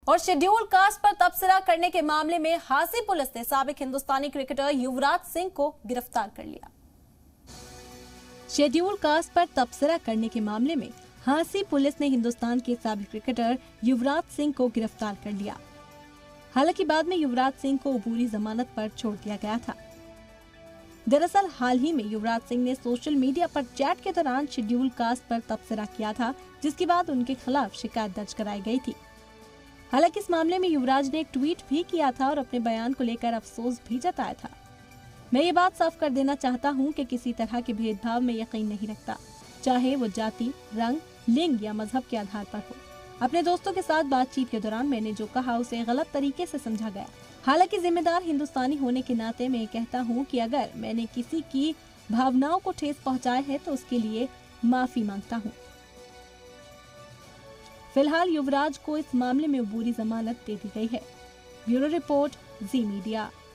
और schedule caste पर तबसरा करने के मामले में हांसी पुलिस ने साबिक हिंदुस्तानी क्रिकेटर युवराज सिंह को गिरफ्तार कर लिया। शेड्यूल कास्ट पर तबसरा करने के मामले में हांसी पुलिस ने हिंदुस्तान के साबिक क्रिकेटर युवराज सिंह को गिरफ्तार कर लिया। हालांकि बाद में युवराज सिंह को अबूरी जमानत पर छोड़ दिया गया था। दरअसल हाल ही में युवराज सिंह ने सोशल मीडिया पर चैट के दौरान शेड्यूल कास्ट पर तबसरा किया था, जिसके बाद उनके खिलाफ शिकायत दर्ज कराई गई थी। हालांकि इस मामले में युवराज ने एक ट्वीट भी किया था और अपने बयान को लेकर अफसोस भी जताया था। मैं ये बात साफ कर देना चाहता हूं कि किसी तरह के भेदभाव में यकीन नहीं रखता, चाहे वो जाति, रंग, लिंग या मजहब के आधार पर हो। अपने दोस्तों के साथ बातचीत के दौरान मैंने जो कहा उसे गलत तरीके से समझा गया। हालांकि जिम्मेदार हिंदुस्तानी होने के नाते मैं कहता हूं कि अगर मैंने किसी की भावनाओं को ठेस पहुंचाया है तो उसके लिए माफी मांगता हूं। फिलहाल युवराज को इस मामले में अबूरी जमानत दे दी गई है। ब्यूरो रिपोर्ट, जी मीडिया।